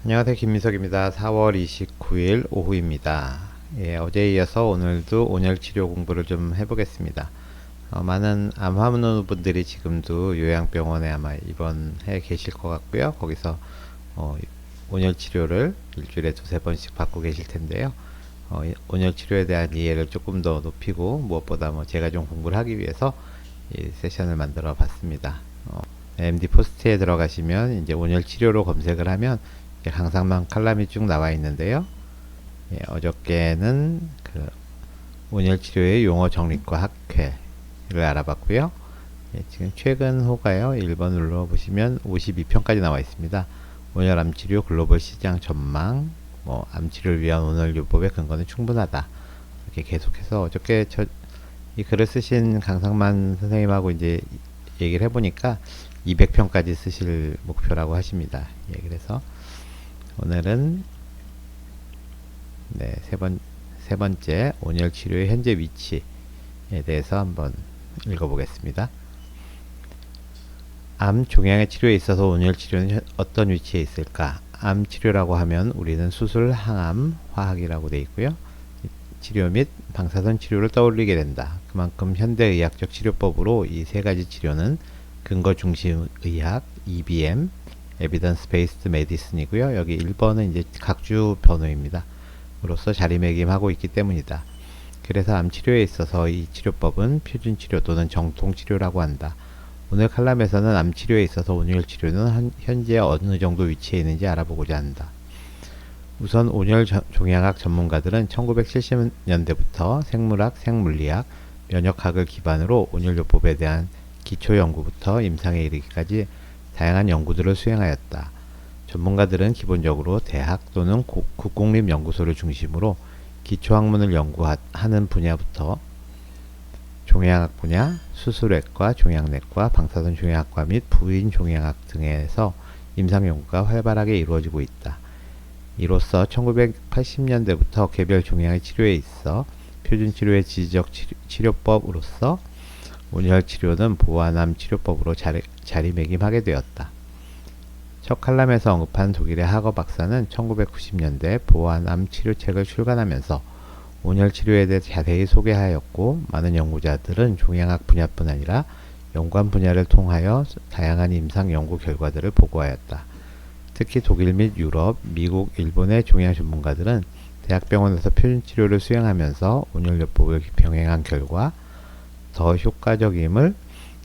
안녕하세요. 김민석입니다. 4월 29일 오후입니다. 예, 어제에 이어서 오늘도 온열치료 공부를 좀 해보겠습니다. 많은 암환우분들이 지금도 요양병원에 아마 입원해 계실 것 같고요. 거기서 온열치료를 일주일에 두세 번씩 받고 계실 텐데요. 온열치료에 대한 이해를 조금 더 높이고 무엇보다 제가 좀 공부를 하기 위해서 이 세션을 만들어 봤습니다. MD 포스트에 들어가시면 이제 온열치료로 검색을 하면 강상만 칼럼이 쭉 나와 있는데요. 예, 어저께는 그 온열치료의 용어 정립과 학회를 알아봤고요. 예, 지금 최근 호가요. 1번 눌러보시면 52편까지 나와 있습니다. 온열암치료 글로벌 시장 전망, 암치료를 위한 온열요법의 근거는 충분하다. 이렇게 계속해서 어저께 이 글을 쓰신 강상만 선생님하고 이제 얘기를 해보니까 200편까지 쓰실 목표라고 하십니다. 예, 그래서 오늘은 세 번째 온열치료의 현재 위치에 대해서 한번 읽어보겠습니다. 암 종양의 치료에 있어서 온열치료는 어떤 위치에 있을까? 암 치료라고 하면 우리는 수술, 항암, 화학이라고 되어 있고요. 치료 및 방사선 치료를 떠올리게 된다. 그만큼 현대의학적 치료법으로 이 세 가지 치료는 근거 중심 의학, EBM, 에비던스 베이스드 메디슨이고요. 여기 1번은 이제 각주 변호입니다. 으로서 자리매김하고 있기 때문이다. 그래서 암 치료에 있어서 이 치료법은 표준 치료 또는 정통 치료라고 한다. 오늘 칼럼에서는 암 치료에 있어서 온열 치료는 현재 어느 정도 위치에 있는지 알아보고자 한다. 우선 온열 종양학 전문가들은 1970년대부터 생물학, 생물리학, 면역학을 기반으로 온열요법에 대한 기초 연구부터 임상에 이르기까지 다양한 연구들을 수행하였다. 전문가들은 기본적으로 대학 또는 국공립연구소를 중심으로 기초학문을 연구하는 분야부터 종양학 분야, 수술외과, 종양내과, 방사선 종양학과 및 부인 종양학 등에서 임상연구가 활발하게 이루어지고 있다. 이로써 1980년대부터 개별 종양의 치료에 있어 표준치료의 지적 치료법으로서 온열치료는 보완암 치료법으로 자리매김하게 되었다. 첫 칼럼에서 언급한 독일의 하거 박사는 1990년대 보완암 치료책을 출간하면서 온열치료에 대해 자세히 소개하였고, 많은 연구자들은 종양학 분야뿐 아니라 연관 분야를 통하여 다양한 임상 연구 결과들을 보고하였다. 특히 독일 및 유럽, 미국, 일본의 종양 전문가들은 대학병원에서 표준치료를 수행하면서 온열요법을 병행한 결과 더 효과적임을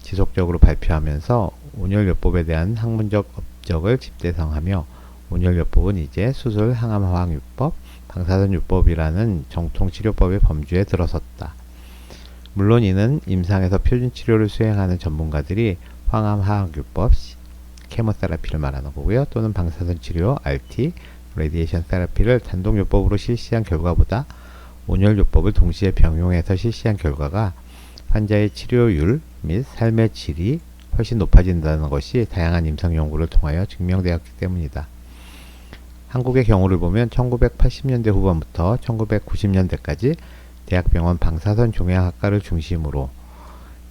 지속적으로 발표하면서 온열요법에 대한 학문적 업적을 집대성하며 온열요법은 이제 수술, 항암, 화학요법, 방사선요법이라는 정통치료법의 범주에 들어섰다. 물론 이는 임상에서 표준치료를 수행하는 전문가들이 황암, 화학요법, 케모테라피를 말하는 거고요. 또는 방사선치료, RT, 레디에이션 테라피를 단독요법으로 실시한 결과보다 온열요법을 동시에 병용해서 실시한 결과가 환자의 치료율 및 삶의 질이 훨씬 높아진다는 것이 다양한 임상 연구를 통하여 증명되었기 때문이다. 한국의 경우를 보면 1980년대 후반부터 1990년대까지 대학병원 방사선 종양학과를 중심으로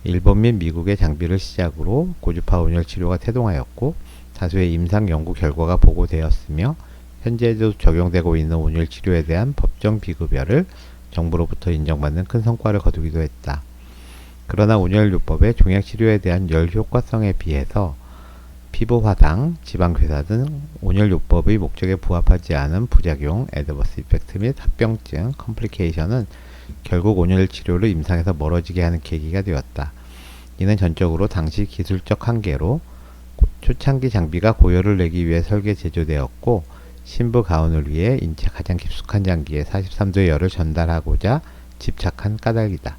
일본 및 미국의 장비를 시작으로 고주파 온열 치료가 태동하였고, 다수의 임상 연구 결과가 보고되었으며 현재도 적용되고 있는 온열 치료에 대한 법정 비급여를 정부로부터 인정받는 큰 성과를 거두기도 했다. 그러나 온열요법의 종양치료에 대한 열 효과성에 비해서 피부 화상, 지방괴사 등 온열요법의 목적에 부합하지 않은 부작용, 애드버스 이펙트 및 합병증, 컴플리케이션은 결국 온열치료를 임상에서 멀어지게 하는 계기가 되었다. 이는 전적으로 당시 기술적 한계로 초창기 장비가 고열을 내기 위해 설계 제조되었고, 신부 가운을 위해 인체 가장 깊숙한 장기에 43도의 열을 전달하고자 집착한 까닭이다.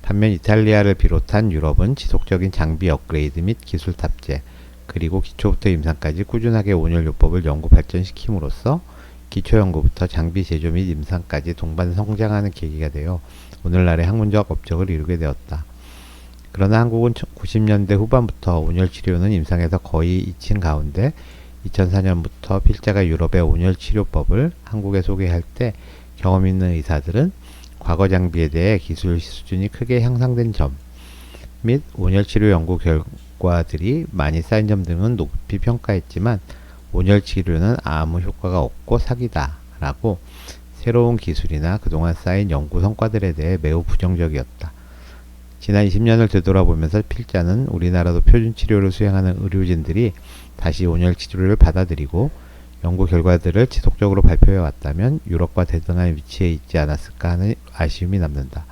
반면 이탈리아를 비롯한 유럽은 지속적인 장비 업그레이드 및 기술 탑재, 그리고 기초부터 임상까지 꾸준하게 온열요법을 연구 발전시킴으로써 기초연구부터 장비 제조 및 임상까지 동반 성장하는 계기가 되어 오늘날의 학문적 업적을 이루게 되었다. 그러나 한국은 90년대 후반부터 온열치료는 임상에서 거의 잊힌 가운데 2004년부터 필자가 유럽의 온열치료법을 한국에 소개할 때 경험 있는 의사들은 과거 장비에 대해 기술 수준이 크게 향상된 점 및 온열치료 연구 결과들이 많이 쌓인 점 등은 높이 평가했지만, 온열 치료는 아무 효과가 없고 사기다 라고 새로운 기술이나 그동안 쌓인 연구 성과들에 대해 매우 부정적이었다. 지난 20년을 되돌아보면서 필자는 우리나라도 표준 치료를 수행하는 의료진들이 다시 온열 치료를 받아들이고 연구 결과들을 지속적으로 발표해 왔다면 유럽과 대등한 위치에 있지 않았을까 하는 아쉬움이 남는다.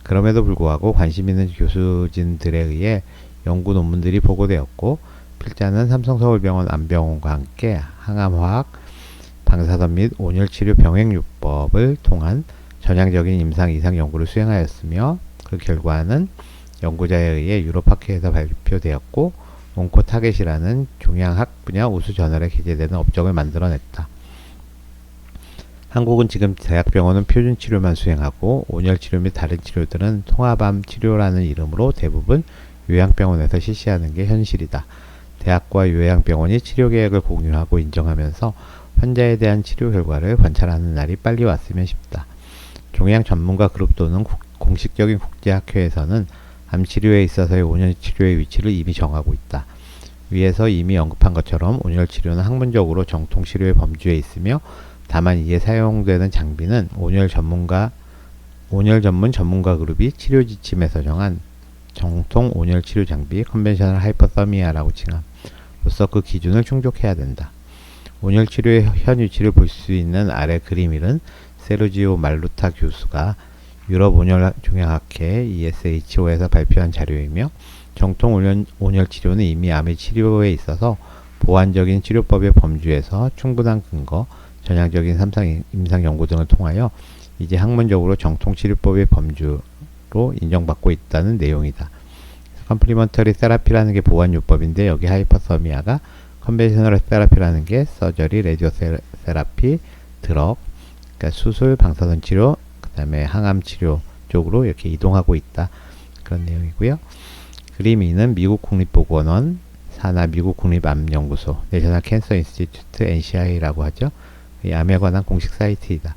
그럼에도 불구하고 관심 있는 교수진들에 의해 연구 논문들이 보고되었고 필자는 삼성서울병원 안병원과 함께 항암화학, 방사선 및 온열치료 병행요법을 통한 전향적인 임상 이상 연구를 수행하였으며 그 결과는 연구자에 의해 유럽학회에서 발표되었고 온코타겟이라는 종양학 분야 우수 저널에 게재되는 업적을 만들어냈다. 한국은 지금 대학병원은 표준 치료만 수행하고 온열치료 및 다른 치료들은 통합암 치료라는 이름으로 대부분 요양병원에서 실시하는 게 현실이다. 대학과 요양병원이 치료계획을 공유하고 인정하면서 환자에 대한 치료 결과를 관찰하는 날이 빨리 왔으면 싶다. 종양 전문가 그룹 또는 공식적인 국제학회에서는 암치료에 있어서의 온열치료의 위치를 이미 정하고 있다. 위에서 이미 언급한 것처럼 온열치료는 학문적으로 정통치료의 범주에 있으며 다만 이에 사용되는 장비는 온열 전문 전문가 그룹이 치료 지침에서 정한 정통 온열 치료 장비 컨벤셔널 하이퍼서미아라고 칭함으로써 그 기준을 충족해야 된다. 온열 치료의 현 위치를 볼 수 있는 아래 그림 1은 세르지오 말루타 교수가 유럽 온열 종양학회 ESHO에서 발표한 자료이며 정통 온열 치료는 이미 암의 치료에 있어서 보완적인 치료법의 범주에서 충분한 근거, 전향적인 임상 연구 등을 통하여 이제 학문적으로 정통 치료법의 범주로 인정받고 있다는 내용이다. 컴플리먼터리 세라피라는 게 보완요법인데 여기 하이퍼서미아가 컨벤셔널 세라피라는 게 서저리, 레디오 세라피, 드럭, 그러니까 수술, 방사선 치료, 그 다음에 항암 치료 쪽으로 이렇게 이동하고 있다. 그런 내용이고요. 그림 2는 미국 국립보건원 산하 미국 국립암연구소 내셔널 캔서 인스티튜트 NCI라고 하죠. 이 암에 관한 공식 사이트이다.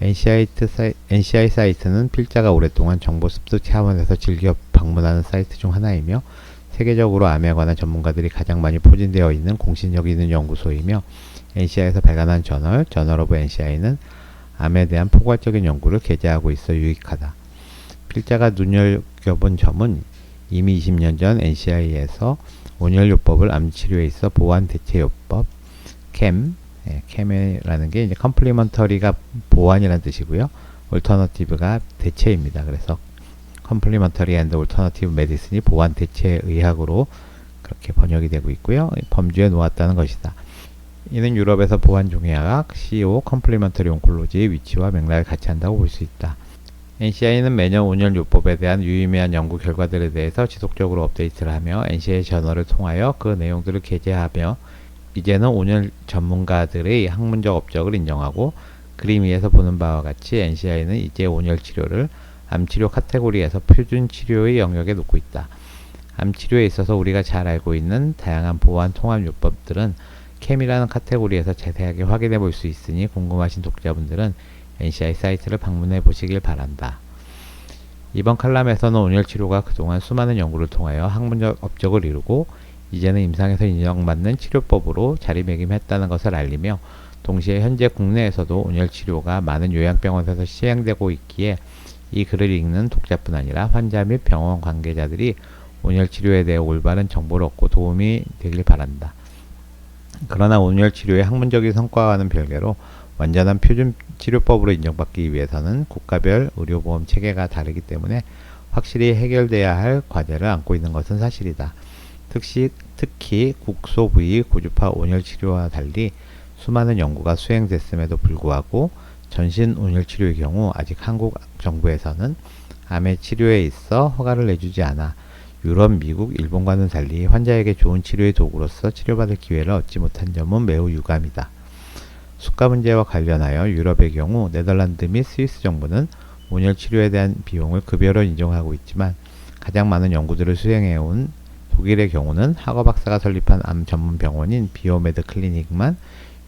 NCI 사이트는 필자가 오랫동안 정보 습득 차원에서 즐겨 방문하는 사이트 중 하나이며 세계적으로 암에 관한 전문가들이 가장 많이 포진되어 있는 공신력 있는 연구소이며 NCI에서 발간한 저널 오브 NCI는 암에 대한 포괄적인 연구를 게재하고 있어 유익하다. 필자가 눈여겨본 점은 이미 20년 전 NCI에서 온열요법을 암치료에 있어 보완 대체요법 캠이라는 게 이제 컴플리먼터리가 보완이라는 뜻이고요. 올터너티브가 대체입니다. 그래서 컴플리먼터리 앤드 올터너티브 메디슨이 보완 대체 의학으로 그렇게 번역이 되고 있고요. 범주에 놓았다는 것이다. 이는 유럽에서 보완 종양학, CO, 컴플리먼터리 온콜로지의 위치와 맥락을 같이 한다고 볼 수 있다. NCI는 매년 온열요법에 대한 유의미한 연구 결과들에 대해서 지속적으로 업데이트를 하며 NCI 저널을 통하여 그 내용들을 게재하며 이제는 온열 전문가들의 학문적 업적을 인정하고 그림 위에서 보는 바와 같이 NCI는 이제 온열 치료를 암치료 카테고리에서 표준 치료의 영역에 놓고 있다. 암치료에 있어서 우리가 잘 알고 있는 다양한 보완 통합요법들은 캠이라는 카테고리에서 자세하게 확인해 볼 수 있으니 궁금하신 독자분들은 NCI 사이트를 방문해 보시길 바란다. 이번 칼럼에서는 온열치료가 그동안 수많은 연구를 통하여 학문적 업적을 이루고 이제는 임상에서 인정받는 치료법으로 자리매김했다는 것을 알리며 동시에 현재 국내에서도 온열치료가 많은 요양병원에서 시행되고 있기에 이 글을 읽는 독자뿐 아니라 환자 및 병원 관계자들이 온열치료에 대해 올바른 정보를 얻고 도움이 되길 바란다. 그러나 온열치료의 학문적인 성과와는 별개로 완전한 표준 치료법으로 인정받기 위해서는 국가별 의료보험 체계가 다르기 때문에 확실히 해결돼야 할 과제를 안고 있는 것은 사실이다. 특히 국소부위 고주파 온열치료와 달리 수많은 연구가 수행됐음에도 불구하고 전신 온열치료의 경우 아직 한국 정부에서는 암의 치료에 있어 허가를 내주지 않아 유럽, 미국, 일본과는 달리 환자에게 좋은 치료의 도구로서 치료받을 기회를 얻지 못한 점은 매우 유감이다. 수가 문제와 관련하여 유럽의 경우 네덜란드 및 스위스 정부는 온열 치료에 대한 비용을 급여로 인정하고 있지만 가장 많은 연구들을 수행해온 독일의 경우는 하거 박사가 설립한 암 전문 병원인 비오메드 클리닉만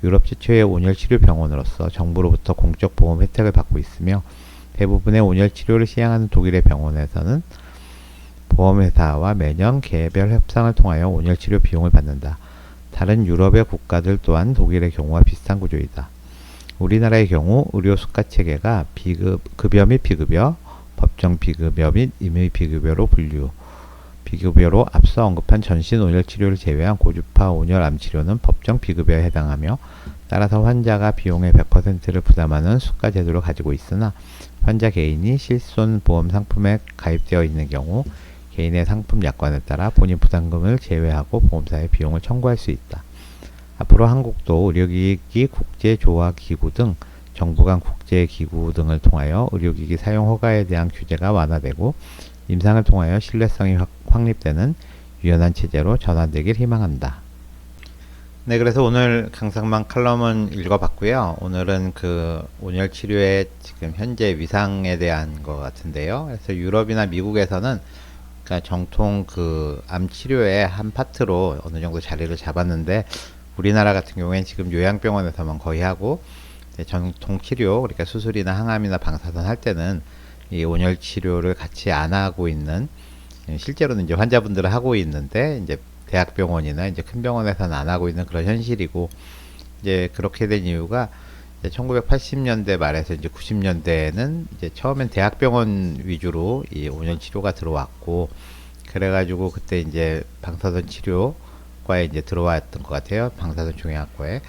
유럽 최초의 온열 치료 병원으로서 정부로부터 공적 보험 혜택을 받고 있으며 대부분의 온열 치료를 시행하는 독일의 병원에서는 보험회사와 매년 개별 협상을 통하여 온열 치료 비용을 받는다. 다른 유럽의 국가들 또한 독일의 경우와 비슷한 구조이다. 우리나라의 경우 의료 수가 체계가 급여 및 비급여, 법정 비급여 및 임의 비급여로 분류. 비급여로 앞서 언급한 전신 온열 치료를 제외한 고주파 온열 암 치료는 법정 비급여에 해당하며 따라서 환자가 비용의 100%를 부담하는 수가 제도를 가지고 있으나 환자 개인이 실손보험 상품에 가입되어 있는 경우 개인의 상품 약관에 따라 본인 부담금을 제외하고 보험사에 비용을 청구할 수 있다. 앞으로 한국도 의료기기 국제조화기구 등 정부 간 국제기구 등을 통하여 의료기기 사용 허가에 대한 규제가 완화되고 임상을 통하여 신뢰성이 확립되는 유연한 체제로 전환되길 희망한다. 네, 그래서 오늘 강상만 칼럼은 읽어봤고요. 오늘은 그 온열 치료의 지금 현재 위상에 대한 것 같은데요. 그래서 유럽이나 미국에서는 그러니까 정통 그 암 치료의 한 파트로 어느 정도 자리를 잡았는데 우리나라 같은 경우에는 지금 요양병원에서만 거의 하고 전통 치료, 그러니까 수술이나 항암이나 방사선 할 때는 이 온열 치료를 같이 안 하고 있는, 실제로는 이제 환자분들은 하고 있는데 이제 대학병원이나 이제 큰 병원에서는 안 하고 있는 그런 현실이고, 이제 그렇게 된 이유가 1980년대 말에서 이제 90년대에는 이제 처음엔 대학병원 위주로 이 온열 치료가 들어왔고, 그래가지고 그때 이제 방사선 치료과에 이제 들어왔던 것 같아요. 방사선 종양학과에.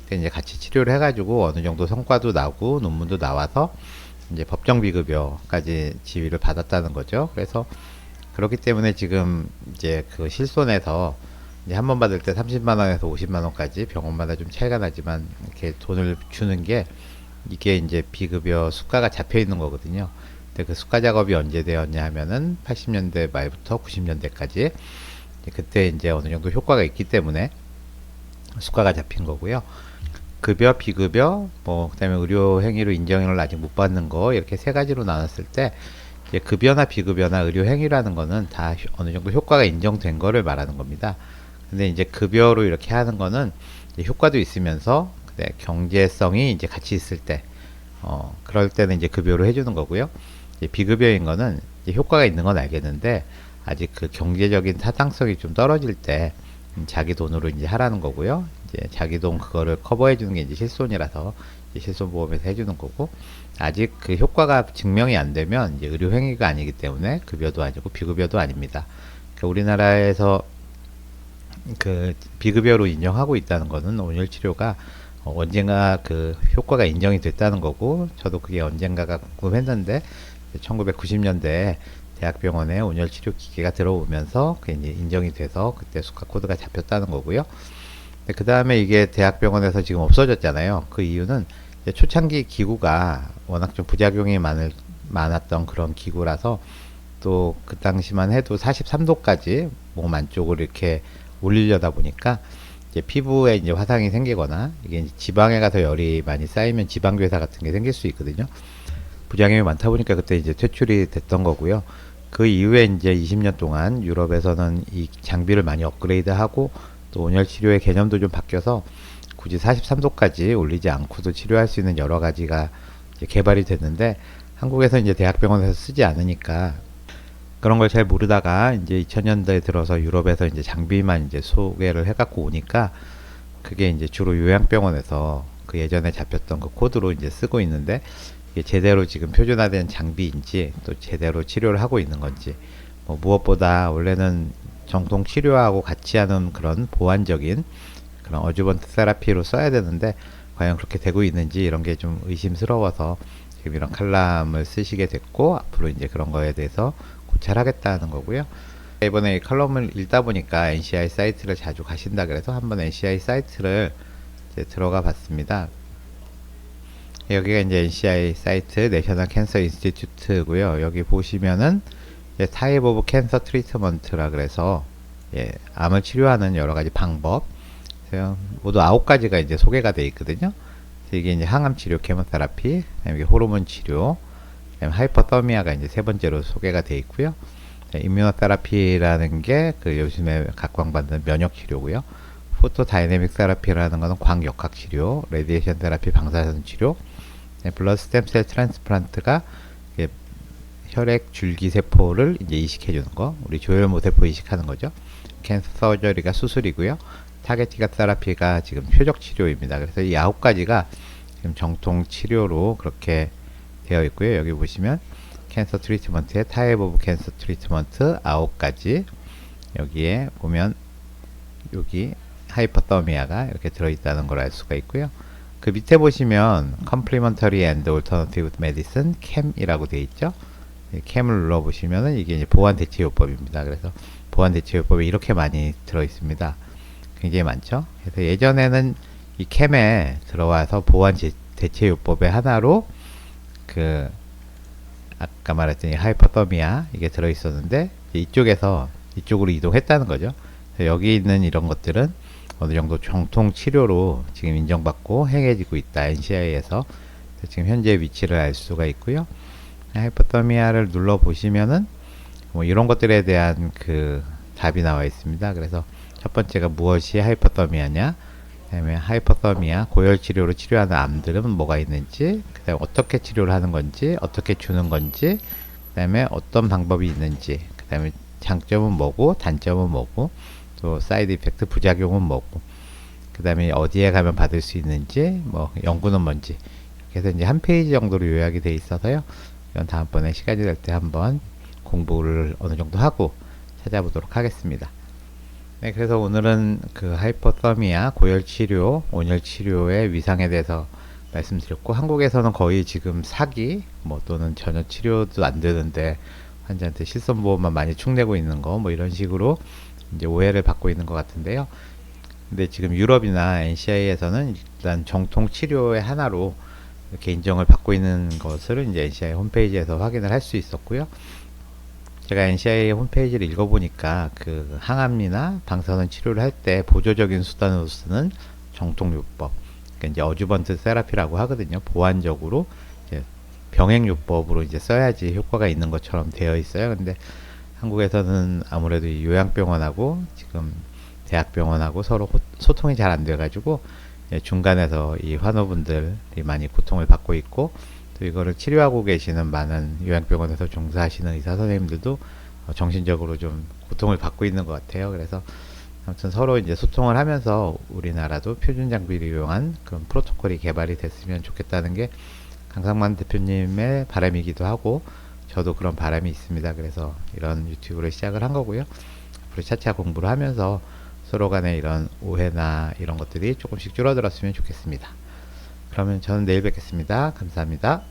그때 이제 같이 치료를 해가지고 어느 정도 성과도 나고 논문도 나와서 이제 법정 비급여까지 지위를 받았다는 거죠. 그래서 그렇기 때문에 지금 이제 그 실손에서 이제 한 번 받을 때 30만 원에서 50만 원까지 병원마다 좀 차이가 나지만 이렇게 돈을 주는 게 이게 이제 비급여 수가가 잡혀 있는 거거든요. 근데 그 수가 작업이 언제 되었냐 하면은 80년대 말부터 90년대까지 그때 이제 어느 정도 효과가 있기 때문에 수가가 잡힌 거고요. 급여, 비급여, 뭐 그다음에 의료 행위로 인정을 아직 못 받는 거, 이렇게 세 가지로 나눴을 때 이제 급여나 비급여나 의료 행위라는 거는 다 어느 정도 효과가 인정된 거를 말하는 겁니다. 근데 이제 급여로 이렇게 하는 거는 이제 효과도 있으면서 경제성이 이제 같이 있을 때, 그럴 때는 이제 급여로 해주는 거고요. 이제 비급여인 거는 이제 효과가 있는 건 알겠는데 아직 그 경제적인 타당성이 좀 떨어질 때 자기 돈으로 이제 하라는 거고요. 이제 자기 돈 그거를 커버해 주는 게 이제 실손이라서 이제 실손보험에서 해주는 거고, 아직 그 효과가 증명이 안 되면 이제 의료 행위가 아니기 때문에 급여도 아니고 비급여도 아닙니다. 그러니까 우리나라에서 그 비급여로 인정하고 있다는 거는 온열 치료가 언젠가 그 효과가 인정이 됐다는 거고, 저도 그게 언젠가가 궁금했는데 1990년대에 대학병원에 온열 치료 기계가 들어오면서 그게 이제 인정이 돼서 그때 수가 코드가 잡혔다는 거고요. 그 다음에 이게 대학병원에서 지금 없어졌잖아요. 그 이유는 초창기 기구가 워낙 좀 부작용이 많았던 그런 기구라서, 또 그 당시만 해도 43도까지 몸 안쪽으로 이렇게 올리려다 보니까 이제 피부에 이제 화상이 생기거나 이게 이제 지방에 가서 열이 많이 쌓이면 지방괴사 같은 게 생길 수 있거든요. 부작용이 많다 보니까 그때 이제 퇴출이 됐던 거고요. 그 이후에 이제 20년 동안 유럽에서는 이 장비를 많이 업그레이드하고 또 온열 치료의 개념도 좀 바뀌어서 굳이 43도까지 올리지 않고도 치료할 수 있는 여러 가지가 이제 개발이 됐는데, 한국에서 이제 대학병원에서 쓰지 않으니까 그런 걸 잘 모르다가 이제 2000년대에 들어서 유럽에서 이제 장비만 이제 소개를 해갖고 오니까 그게 이제 주로 요양병원에서 그 예전에 잡혔던 그 코드로 이제 쓰고 있는데, 이게 제대로 지금 표준화된 장비인지 또 제대로 치료를 하고 있는 건지, 뭐 무엇보다 원래는 정통 치료하고 같이 하는 그런 보완적인 그런 어주번트 세라피로 써야 되는데 과연 그렇게 되고 있는지 이런 게 좀 의심스러워서 지금 이런 칼럼을 쓰시게 됐고, 앞으로 이제 그런 거에 대해서 고찰하겠다는 거고요. 이번에 이 칼럼을 읽다 보니까 NCI 사이트를 자주 가신다 그래서 한번 NCI 사이트를 이제 들어가 봤습니다. 여기가 이제 NCI 사이트 내셔널 캔서 인스티튜트고요. 여기 보시면은 타입 오브 캔서 트리트먼트라 그래서 암을 치료하는 여러 가지 방법, 모두 9가지가 이제 소개가 되어 있거든요. 이게 이제 항암 치료, 케모테라피, 그다음에 호르몬 치료, 그다음에 하이퍼더미아가 이제 세 번째로 소개가 되어 있고요. 이뮤노테라피라는 게 그 요즘에 각광받는 면역 치료고요. 포토 다이내믹 테라피라는 거는 광역학 치료, 레디에이션 테라피 방사선 치료, 블러드 스템셀 트랜스플란트가 혈액 줄기 세포를 이제 이식해 주는 거, 우리 조혈모 세포 이식하는 거죠. 캔서 서저리가 수술이고요. 타겟티가 테라피가 지금 표적 치료입니다. 그래서 이 9가지가 지금 정통 치료로 그렇게 되어 있고요. 여기 보시면 캔서 트리트먼트의 타입 오브 캔서 트리트먼트 9가지, 여기에 보면 여기 하이퍼더미아가 이렇게 들어있다는 걸 알 수가 있고요. 그 밑에 보시면 Complementary and Alternative Medicine CAM이라고 되어 있죠. CAM을 눌러보시면은 이게 이제 보완 대체요법입니다. 그래서 보완 대체요법이 이렇게 많이 들어 있습니다. 굉장히 많죠. 그래서 예전에는 이 CAM에 들어와서 보완 대체요법의 하나로 그 아까 말했더니 하이퍼더미아 이게 들어 있었는데 이쪽에서 이쪽으로 이동했다는 거죠. 여기 있는 이런 것들은 어느 정도 정통 치료로 지금 인정받고 행해지고 있다. NCI에서 지금 현재 위치를 알 수가 있고요. 하이퍼더미아를 눌러 보시면은 뭐 이런 것들에 대한 그 답이 나와 있습니다. 그래서 첫 번째가 무엇이 하이퍼더미아냐, 그 다음에 하이퍼더미아 고열 치료로 치료하는 암들은 뭐가 있는지, 그 다음에 어떻게 치료를 하는 건지, 어떻게 주는 건지, 그 다음에 어떤 방법이 있는지, 그 다음에 장점은 뭐고 단점은 뭐고, 또 사이드 이펙트 부작용은 뭐고, 그 다음에 어디에 가면 받을 수 있는지, 뭐 연구는 뭔지, 이렇게 해서 이제 한 페이지 정도로 요약이 돼 있어서요. 이건 다음번에 시간이 될 때 한번 공부를 어느 정도 하고 찾아보도록 하겠습니다. 네, 그래서 오늘은 그 하이퍼더미아 고열 치료, 온열 치료의 위상에 대해서 말씀드렸고, 한국에서는 거의 지금 사기 뭐 또는 전혀 치료도 안 되는데 환자한테 실손보험만 많이 축내고 있는 거, 뭐 이런 식으로 이제 오해를 받고 있는 것 같은데요. 근데 지금 유럽이나 NCI에서는 일단 정통 치료의 하나로 이렇게 인정을 받고 있는 것을 이제 NCI 홈페이지에서 확인을 할 수 있었고요. 제가 NCI 홈페이지를 읽어보니까 그 항암이나 방사선 치료를 할 때 보조적인 수단으로 쓰는 정통요법, 그러니까 이제 어주번트 세라피라고 하거든요. 보완적으로 이제 병행요법으로 이제 써야지 효과가 있는 것처럼 되어 있어요. 근데 한국에서는 아무래도 이 요양병원하고 지금 대학병원하고 서로 소통이 잘 안 돼가지고 중간에서 이 환우분들이 많이 고통을 받고 있고, 또 이거를 치료하고 계시는 많은 요양병원에서 종사하시는 의사 선생님들도 정신적으로 좀 고통을 받고 있는 것 같아요. 그래서 아무튼 서로 이제 소통을 하면서 우리나라도 표준 장비를 이용한 그런 프로토콜이 개발이 됐으면 좋겠다는 게 강상만 대표님의 바람이기도 하고, 저도 그런 바람이 있습니다. 그래서 이런 유튜브를 시작을 한 거고요. 앞으로 차차 공부를 하면서 서로 간에 이런 오해나 이런 것들이 조금씩 줄어들었으면 좋겠습니다. 그러면 저는 내일 뵙겠습니다. 감사합니다.